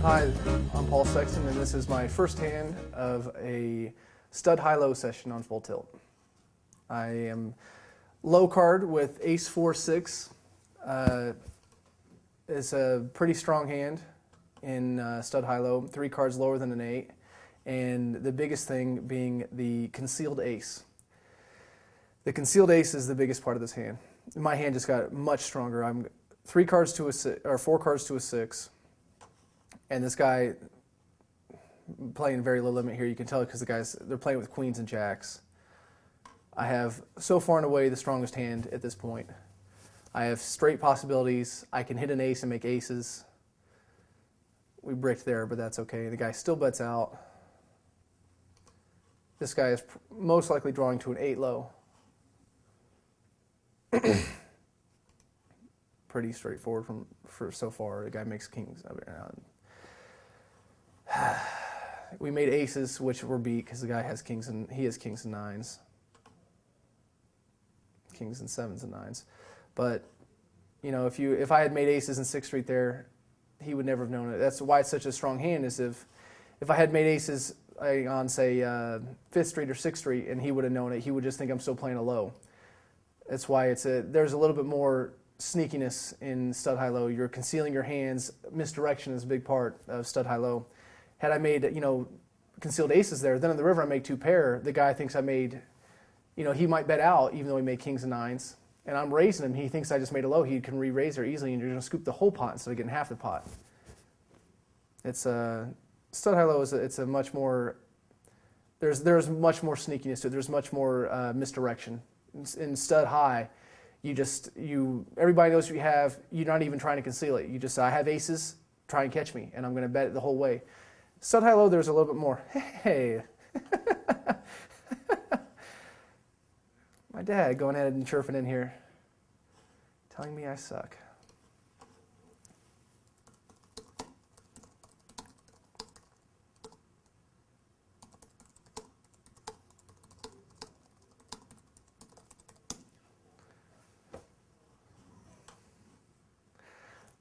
Hi, I'm Paul Sexton, and this is my first hand of a stud high-low session on full tilt. I am low card with ace 4-6. It's a pretty strong hand in stud high-low, 3 cards lower than an 8, and the biggest thing being the concealed ace. The concealed ace is the biggest part of this hand. My hand just got much stronger. I'm 3 cards to a 6, or 4 cards to a 6. And this guy playing very low limit here. You can tell because they're playing with queens and jacks. I have so far and away the strongest hand at this point. I have straight possibilities. I can hit an ace and make aces. We bricked there, but that's okay. The guy still bets out. This guy is most likely drawing to an 8 low. Pretty straightforward for so far. The guy makes kings. We made aces, which were beat because the guy has kings and he has kings and 9s, kings and 7s and 9s. But you know, if I had made aces in 6th Street there, he would never have known it. That's why it's such a strong hand. Is if I had made aces on say 5th Street or 6th Street and he would have known it, he would just think I'm still playing a low. That's why there's a little bit more sneakiness in stud high low. You're concealing your hands. Misdirection is a big part of stud high low. Had I made, concealed aces there, then in the river I make 2 pair. The guy thinks I made, he might bet out even though he made kings and 9s. And I'm raising him. He thinks I just made a low. He can re-raise there easily, and you're going to scoop the whole pot instead of getting half the pot. It's stud high low it's a much more, there's much more sneakiness to it. There's much more misdirection. In stud high, everybody knows what you have. You're not even trying to conceal it. You just I have aces, try and catch me, and I'm going to bet it the whole way. Stud high low, there's a little bit more. Hey, my dad going ahead and chirping in here, telling me I suck.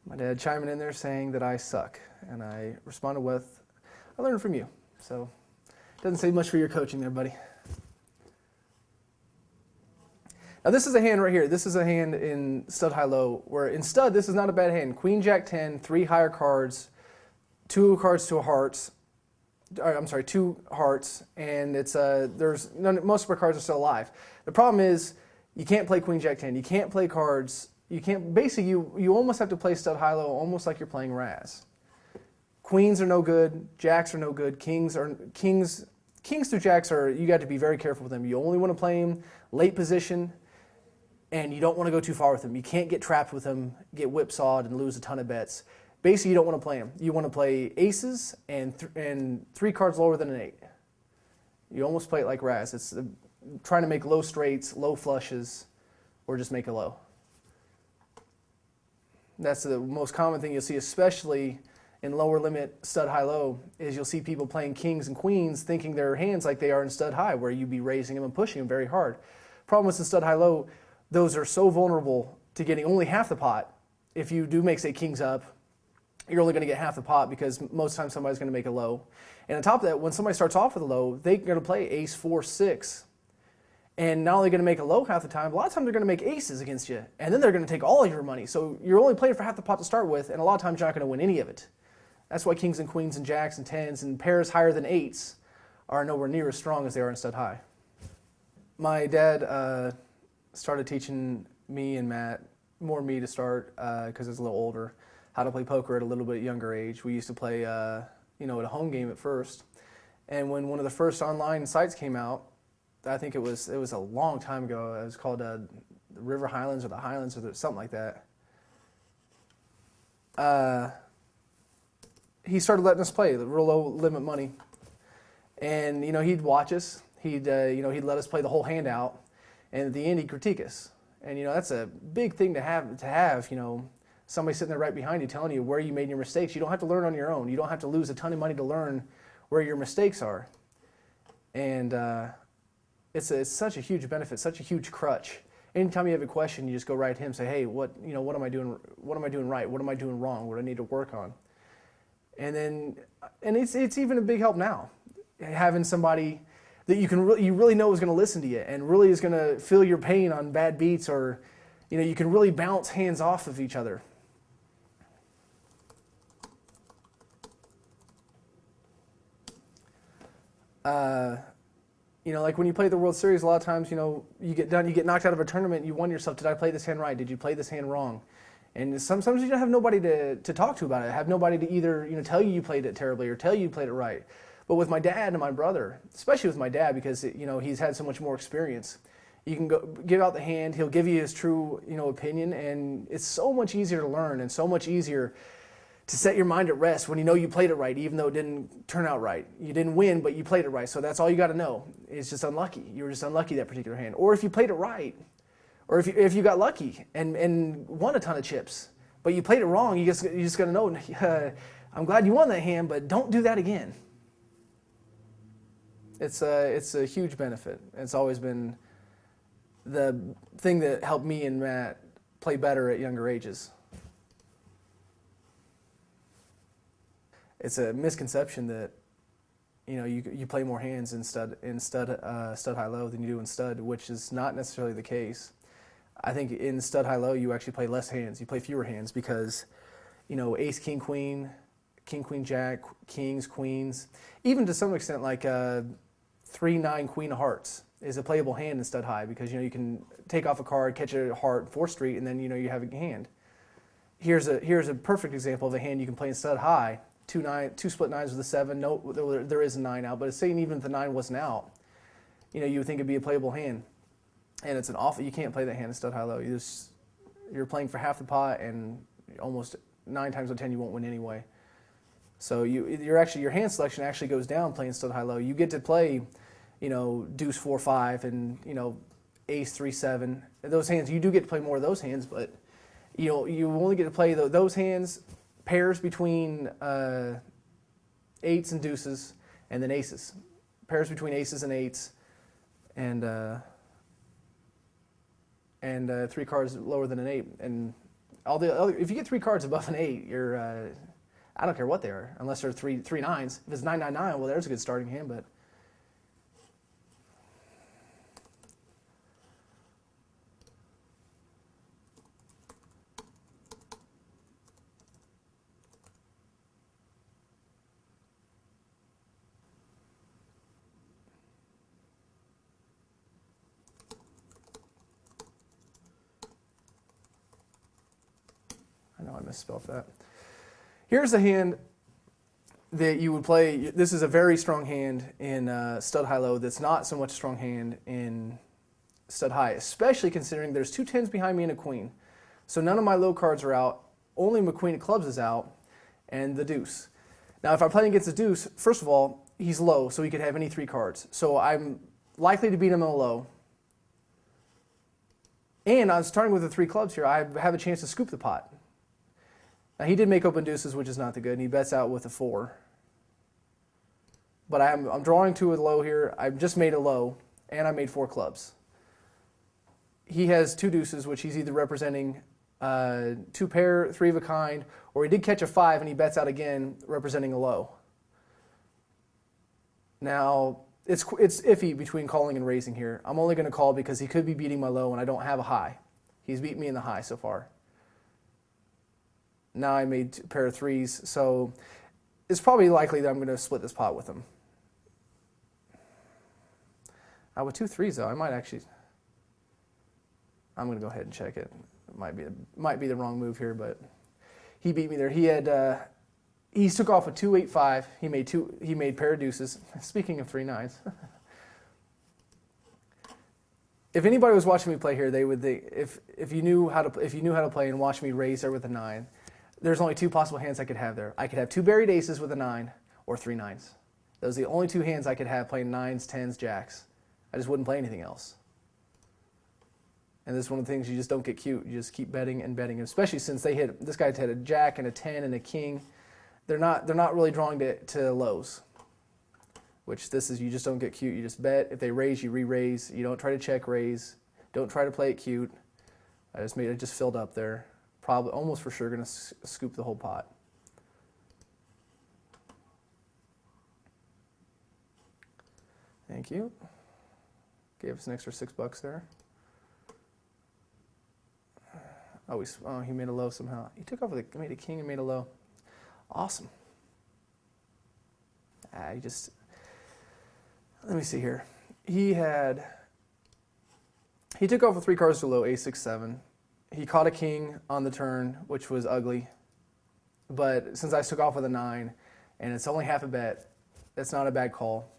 My dad chiming in there saying that I suck, and I responded with, I learned from you. So it doesn't say much for your coaching there, buddy. Now this is a hand right here. This is a hand in stud high low, where in stud this is not a bad hand. Queen jack 10, 3 higher cards, 2 cards to a hearts. I'm sorry, 2 hearts, and it's most of our cards are still alive. The problem is you can't play queen jack 10. You can't play cards. You can't basically you almost have to play stud high low almost like you're playing Raz. Queens are no good, jacks are no good, kings through jacks you got to be very careful with them. You only want to play them late position, and you don't want to go too far with them. You can't get trapped with them, get whipsawed, and lose a ton of bets. Basically, you don't want to play them. You want to play aces and 3 cards lower than an 8. You almost play it like Raz. It's trying to make low straights, low flushes, or just make a low. That's the most common thing you'll see, especially in lower limit stud high low, is you'll see people playing kings and queens thinking their hands like they are in stud high, where you'd be raising them and pushing them very hard. Problem with the stud high low, those are so vulnerable to getting only half the pot. If you do make, say, kings up, you're only going to get half the pot because most times somebody's going to make a low. And on top of that, when somebody starts off with a low, they're going to play ace 4-6. And not only going to make a low half the time, a lot of times they're going to make aces against you. And then they're going to take all of your money. So you're only playing for half the pot to start with, and a lot of times you're not going to win any of it. That's why kings and queens and jacks and 10s and pairs higher than 8s are nowhere near as strong as they are in stud high. My dad started teaching me and Matt, more me to start because I was a little older, how to play poker at a little bit younger age. We used to play, at a home game at first. And when one of the first online sites came out, I think it was a long time ago. It was called the River Highlands or the Highlands or something like that. He started letting us play the real low limit money, and he'd watch us. He'd let us play the whole hand out, and at the end he'd critique us. And that's a big thing to have. Somebody sitting there right behind you telling you where you made your mistakes. You don't have to learn on your own. You don't have to lose a ton of money to learn where your mistakes are. And it's such a huge benefit, such a huge crutch. Anytime you have a question, you just go right to him, say, hey, what am I doing? What am I doing right? What am I doing wrong? What do I need to work on? And it's even a big help now, having somebody that you really know is going to listen to you and really is going to feel your pain on bad beats, or you can really bounce hands off of each other. Like when you play the World Series, a lot of times, you get knocked out of a tournament, you wonder yourself, did I play this hand right? Did you play this hand wrong? And sometimes you don't have nobody to talk to about it, have nobody to either tell you played it terribly or tell you played it right. But with my dad and my brother, especially with my dad, because he's had so much more experience, you can go give out the hand, he'll give you his true opinion, and it's so much easier to learn and so much easier to set your mind at rest when you played it right, even though it didn't turn out right. You didn't win, but you played it right, so that's all you got to know. It's just unlucky. You were just unlucky that particular hand. Or if you played it right, or if you got lucky and won a ton of chips, but you played it wrong, you just got to know, I'm glad you won that hand, but don't do that again. It's a huge benefit. It's always been the thing that helped me and Matt play better at younger ages. It's a misconception that you play more hands in stud high low than you do in stud, which is not necessarily the case. I think in stud high low you actually play less hands. You play fewer hands because ace king queen jack, kings, queens, even to some extent like 3-9 queen of hearts is a playable hand in stud high, because you can take off a card, catch a heart, 4th street, and then you have a hand. Here's a perfect example of a hand you can play in stud high. Two split nines with a 7. No, there is a 9 out, but it's saying even if the 9 wasn't out, you would think it'd be a playable hand. And it's an awful. You can't play that hand in stud high low. You're playing for half the pot, and almost 9 times out of 10 you won't win anyway. So your hand selection actually goes down playing stud high low. You get to play, deuce 4-5 and ace 3-7. Those hands, you do get to play more of those hands, but you only get to play those hands. Pairs between 8s and deuces, and then aces. Pairs between aces and 8s, and 3 cards lower than an 8. And all the other, if you get 3 cards above an 8, you're I don't care what they are, unless they're three nines. If it's 9-9-9, well, there's a good starting hand, but. I know I misspelled that. Here's a hand that you would play. This is a very strong hand in stud high low. That's not so much a strong hand in stud high, especially considering there's 2 10s behind me and a queen. So none of my low cards are out. Only my queen of clubs is out, and the deuce. Now, if I'm playing against the deuce, first of all, he's low, so he could have any 3 cards. So I'm likely to beat him on a low. And I'm starting with the 3 clubs here. I have a chance to scoop the pot. Now, he did make open deuces, which is not the good, and he bets out with a 4. But I'm drawing to a low here. I've just made a low, and I made 4 clubs. He has 2 deuces, which he's either representing 2 pair, 3 of a kind, or he did catch a 5, and he bets out again, representing a low. Now, it's iffy between calling and raising here. I'm only going to call because he could be beating my low, and I don't have a high. He's beat me in the high so far. Now I made a pair of 3s, so it's probably likely that I'm going to split this pot with him. With 2 3s, though, I'm going to go ahead and check it. It might be the wrong move here, but he beat me there. He took off a 2-8-5. He made pair of deuces. Speaking of 3 9s. If anybody was watching me play here, if you knew how to play and watch me raise there with a 9, there's only 2 possible hands I could have there. I could have 2 buried aces with a 9 or 3 9s. Those are the only 2 hands I could have playing 9s, 10s, jacks. I just wouldn't play anything else. And this is one of the things, you just don't get cute. You just keep betting and betting, especially since this guy had a jack and a 10 and a king. They're not really drawing to lows. which this is, you just don't get cute. You just bet. If they raise, you re-raise. You don't try to check raise. Don't try to play it cute. I just filled up there. Probably, almost for sure, going to scoop the whole pot. Thank you. Gave us an extra $6 there. Oh, he made a low somehow. He took over made a king and made a low. Awesome. Let me see here. He took off with 3 cards to low, ace, 6, 7. He caught a king on the turn, which was ugly. But since I took off with a 9, and it's only half a bet, that's not a bad call.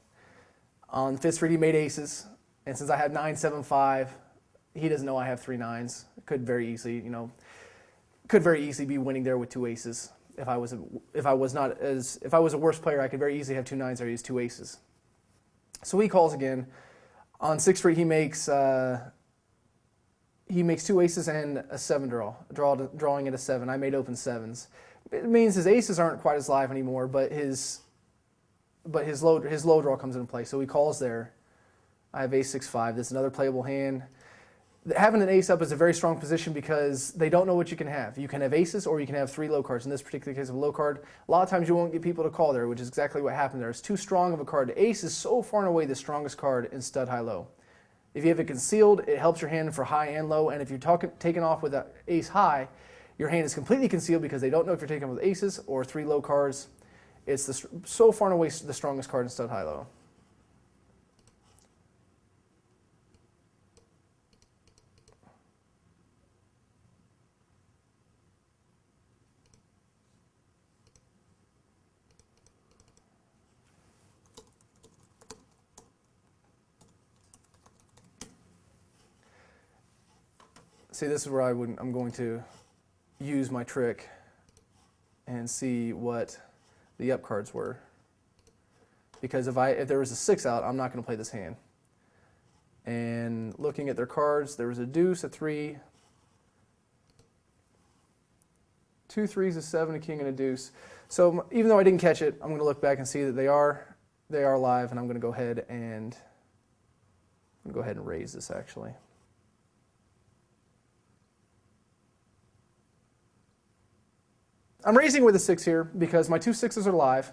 On 5th street, he made aces. And since I have 9, 7, 5, he doesn't know I have 3 9s. Could very easily be winning there with 2 aces. If I was a worse player, I could very easily have 2 9s or use 2 aces. So he calls again. On 6th street, he makes 2 aces and a 7 drawing at a 7. I made open 7s. It means his aces aren't quite as live anymore, but his low draw comes into play. So he calls there. I have ace, 6, 5. This is another playable hand. Having an ace up is a very strong position because they don't know what you can have. You can have aces or you can have 3 low cards. In this particular case of a low card, a lot of times you won't get people to call there, which is exactly what happened there. It's too strong of a card. The ace is so far and away the strongest card in stud high-low. If you have it concealed, it helps your hand for high and low, and if you're taking off with an ace high, your hand is completely concealed because they don't know if you're taking with aces or 3 low cards. It's so far and away the strongest card in stud high-low. See, this is where I'm going to use my trick and see what the up cards were. Because if there was a 6 out, I'm not going to play this hand. And looking at their cards, there was a deuce, a 3, 2 3s, a 7, a king, and a deuce. So even though I didn't catch it, I'm going to look back and see that they are live, and I'm going to go ahead and raise this actually. I'm raising with a 6 here because my 2 6s are live.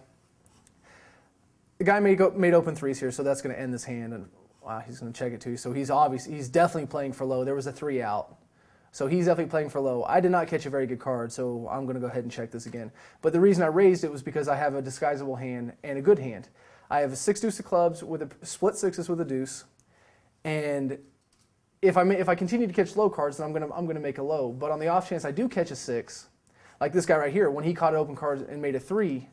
The guy made open 3s here, so that's going to end this hand. And wow, he's going to check it too. So he's definitely playing for low. There was a 3 out, so he's definitely playing for low. I did not catch a very good card, so I'm going to go ahead and check this again. But the reason I raised it was because I have a disguisable hand and a good hand. I have a 6 deuce of clubs with a split 6s with a deuce, and if I continue to catch low cards, then I'm going to make a low. But on the off chance I do catch a 6. Like this guy right here, when he caught an open card and made a 3,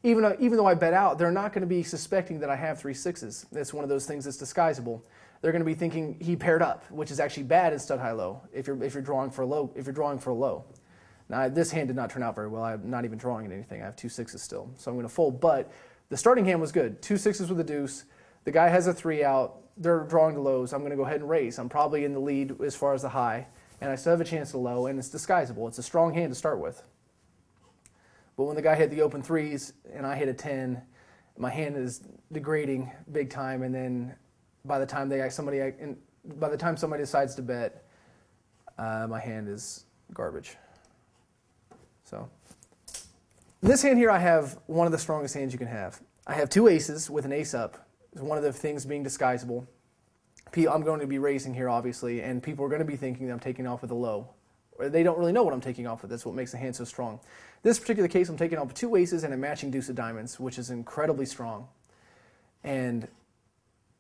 even though I bet out, they're not going to be suspecting that I have 3 6s. It's one of those things that's disguisable. They're going to be thinking he paired up, which is actually bad in stud high low if you're drawing for a low. If you're drawing for a low. Now this hand did not turn out very well. I'm not even drawing at anything. I have 2 6s still, so I'm going to fold. But the starting hand was good. 2 6s with a deuce. The guy has a 3 out. They're drawing the lows. I'm going to go ahead and raise. I'm probably in the lead as far as the high. And I still have a chance to low, and it's disguisable. It's a strong hand to start with. But when the guy hit the open 3s and I hit a 10, my hand is degrading big time. And then by the time somebody decides to bet, my hand is garbage. So this hand here, I have one of the strongest hands you can have. I have 2 aces with an ace up. It's one of the things being disguisable. I'm going to be raising here, obviously, and people are going to be thinking that I'm taking off with a low. Or they don't really know what I'm taking off with. That's what makes the hand so strong. This particular case, I'm taking off with 2 aces and a matching deuce of diamonds, which is incredibly strong. And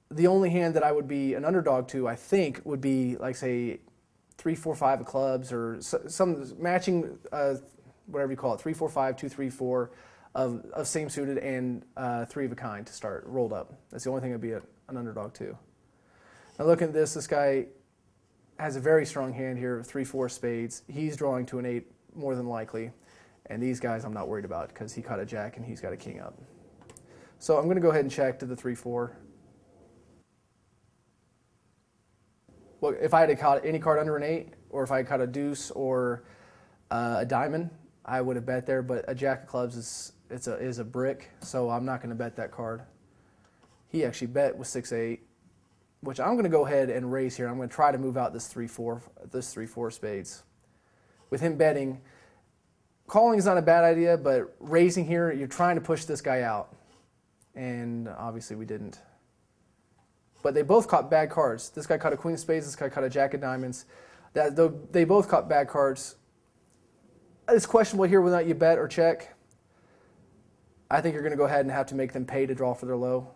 the only hand that I would be an underdog to, I think, would be, like, say, 3 4 5 of clubs, or some matching, whatever you call it, 3 4 5, 2 3 4 of same suited, and 3 of a kind to start rolled up. That's the only thing I'd be an underdog to. Now looking at this guy has a very strong hand here, 3 4 spades. He's drawing to an 8 more than likely. And these guys I'm not worried about because he caught a jack and he's got a king up. So I'm going to go ahead and check to the 3 4. Well, if I had caught any card under an 8, or if I had caught a deuce or a diamond, I would have bet there. But a jack of clubs is a brick, so I'm not going to bet that card. He actually bet with 6-8, which I'm going to go ahead and raise here. I'm going to try to move out this 3-4 spades. With him betting, calling is not a bad idea, but raising here, you're trying to push this guy out. And obviously we didn't. But they both caught bad cards. This guy caught a queen of spades, this guy caught a jack of diamonds. They both caught bad cards. It's questionable here whether or not you bet or check. I think you're going to go ahead and have to make them pay to draw for their low.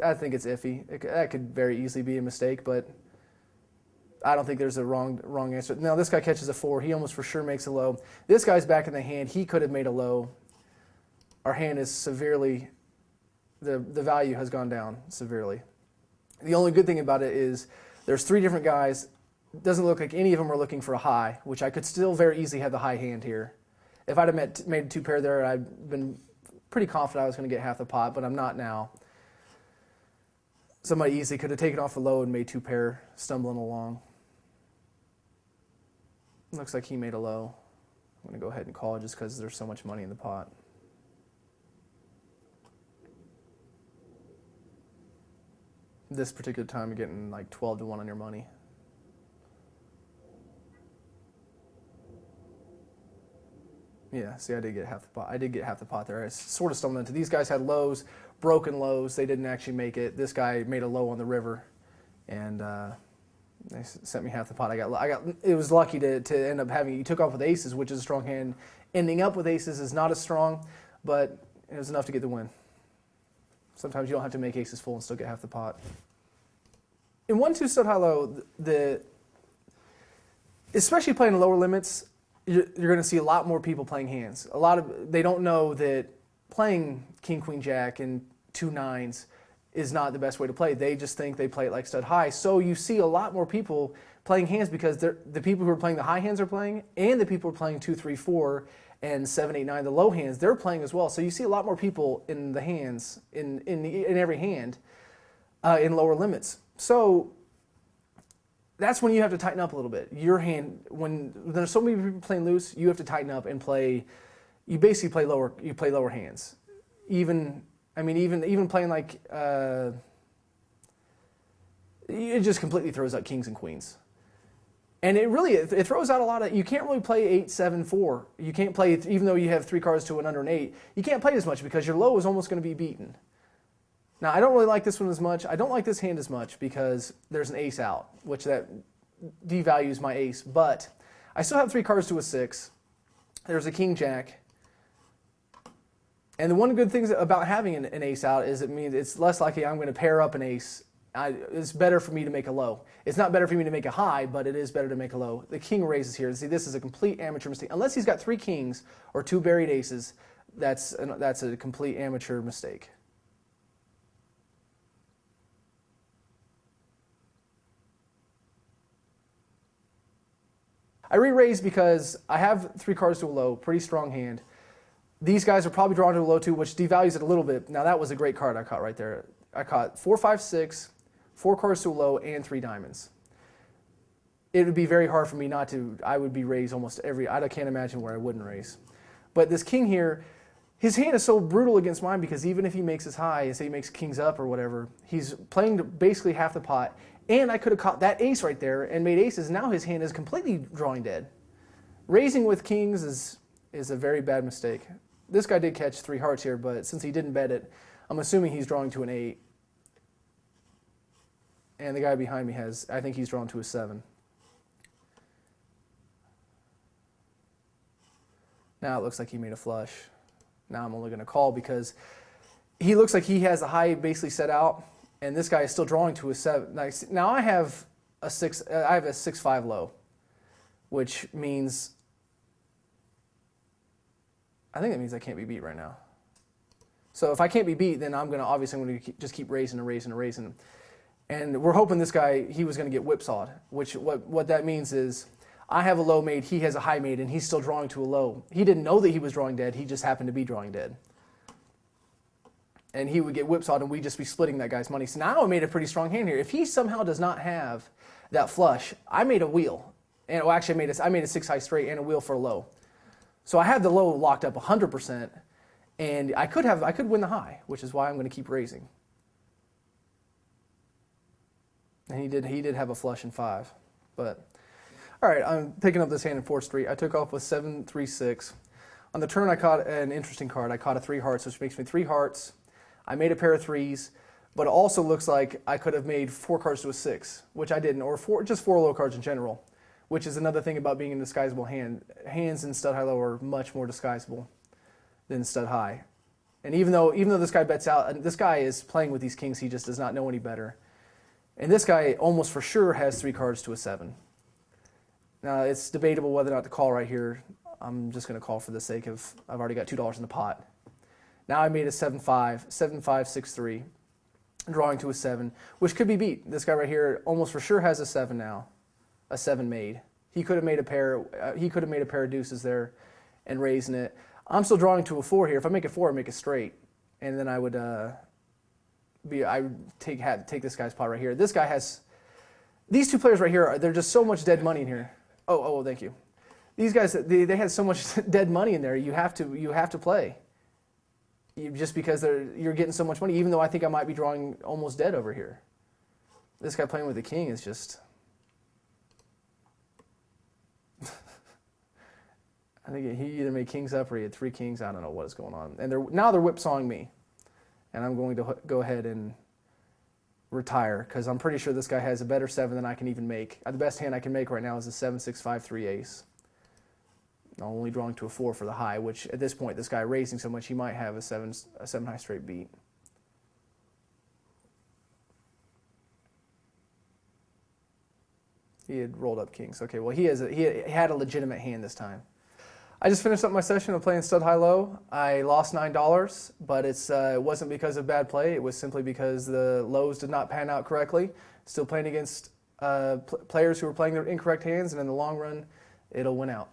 I think it's iffy. That could very easily be a mistake, but I don't think there's a wrong answer. Now, this guy catches a 4. He almost for sure makes a low. This guy's back in the hand. He could have made a low. Our hand is severely, the value has gone down severely. The only good thing about it is there's 3 different guys. It doesn't look like any of them are looking for a high, which I could still very easily have the high hand here. If I'd have made 2 pair there, I'd been pretty confident I was going to get half the pot, but I'm not now. Somebody easily could have taken off the low and made 2 pair stumbling along. Looks like he made a low. I'm going to go ahead and call just because there's so much money in the pot. This particular time, you're getting like 12 to 1 on your money. Yeah, see, I did get half the pot. I did get half the pot there. I sort of stumbled into. These guys had lows, broken lows. They didn't actually make it. This guy made a low on the river, and they sent me half the pot. It was lucky to end up having. He took off with aces, which is a strong hand. Ending up with aces is not as strong, but it was enough to get the win. Sometimes you don't have to make aces full and still get half the pot. In 1-2 stud high-low, especially playing lower limits, you're going to see a lot more people playing hands. They don't know that playing king, queen, jack, and 2 9s is not the best way to play. They just think they play it like stud high. So you see a lot more people playing hands because the people who are playing the high hands are playing, and the people who are playing 2, 3, 4, and 7, 8, 9, the low hands, they're playing as well. So you see a lot more people in the hands, in every hand, in lower limits. So that's when you have to tighten up a little bit. Your hand, when there's so many people playing loose, you have to tighten up and play. You basically play lower. You play lower hands. Even playing like it just completely throws out kings and queens. And it throws out a lot of. You can't really play 8, 7, 4. You can't play even though you have 3 cards to an under an 8. You can't play as much because your low is almost going to be beaten. Now, I don't really like this one as much. I don't like this hand as much because there's an ace out, which that devalues my ace. But I still have 3 cards to a 6. There's a king jack. And the one good thing about having an ace out is it means it's less likely I'm going to pair up an ace. It's better for me to make a low. It's not better for me to make a high, but it is better to make a low. The king raises here. See, this is a complete amateur mistake. Unless he's got 3 kings or 2 buried aces, that's a complete amateur mistake. I re-raised because I have 3 cards to a low, pretty strong hand. These guys are probably drawn to a low too, which devalues it a little bit. Now that was a great card I caught right there. I caught 4, 5, 6, 4 cards to a low, and 3 diamonds. It would be very hard for me not to. I would be raised almost every. I can't imagine where I wouldn't raise. But this king here, his hand is so brutal against mine because even if he makes his high and say he makes kings up or whatever, he's playing basically half the pot. And I could have caught that ace right there and made aces. Now his hand is completely drawing dead. Raising with kings is a very bad mistake. This guy did catch 3 hearts here, but since he didn't bet it, I'm assuming he's drawing to an 8. And the guy behind me I think he's drawn to a 7. Now it looks like he made a flush. Now I'm only going to call because he looks like he has a high basically set out. And this guy is still drawing to a 7. Now I have a 6. I have a 6-5 low, which means I think that means I can't be beat right now. So if I can't be beat, then I'm going to just keep raising and raising and raising. And we're hoping this guy he was going to get whipsawed. Which what that means is I have a low made, he has a high made, and he's still drawing to a low. He didn't know that he was drawing dead. He just happened to be drawing dead. And he would get whipsawed, and we'd just be splitting that guy's money. So now I made a pretty strong hand here. If he somehow does not have that flush, I made a wheel. And well, actually, I made a 6 high straight and a wheel for a low. So I had the low locked up 100%, and I could win the high, which is why I'm going to keep raising. And he did have a flush in 5. But, all right, I'm picking up this hand in 4th Street. I took off with 7-3-6. On the turn, I caught an interesting card. I caught a 3 hearts, which makes me 3 hearts. I made a pair of 3s, but it also looks like I could have made 4 cards to a 6, which I didn't, or just 4 low cards in general, which is another thing about being a disguisable hand. Hands in stud high low are much more disguisable than stud high. And even though this guy bets out, and this guy is playing with these kings, he just does not know any better. And this guy almost for sure has 3 cards to a 7. Now, it's debatable whether or not to call right here. I'm just going to call for the sake of, I've already got $2 in the pot. Now I made a 7-5, 7-5, 6-3, drawing to a 7, which could be beat. This guy right here almost for sure has a 7 now, a 7 made. He could have made a pair. He could have made a pair of deuces there, and raising it. I'm still drawing to a 4 here. If I make a 4, I make it straight, and then I would take this guy's pot right here. This guy has these 2 players right here. They're just so much dead money in here. Oh, thank you. These guys, they had so much dead money in there. You have to play. Just because you're getting so much money, even though I think I might be drawing almost dead over here. This guy playing with the king is just... I think he either made kings up or he had 3 kings. I don't know what is going on. And now they're whipsawing me. And I'm going to go ahead and retire because I'm pretty sure this guy has a better 7 than I can even make. The best hand I can make right now is a 7-6-5-3 ace. I'm only drawing to a 4 for the high, which at this point, this guy raising so much, he might have a 7 high straight beat. He had rolled up kings. Okay, well, he had a legitimate hand this time. I just finished up my session of playing stud high low. I lost $9, but it wasn't because of bad play. It was simply because the lows did not pan out correctly. Still playing against players who were playing their incorrect hands, and in the long run, it'll win out.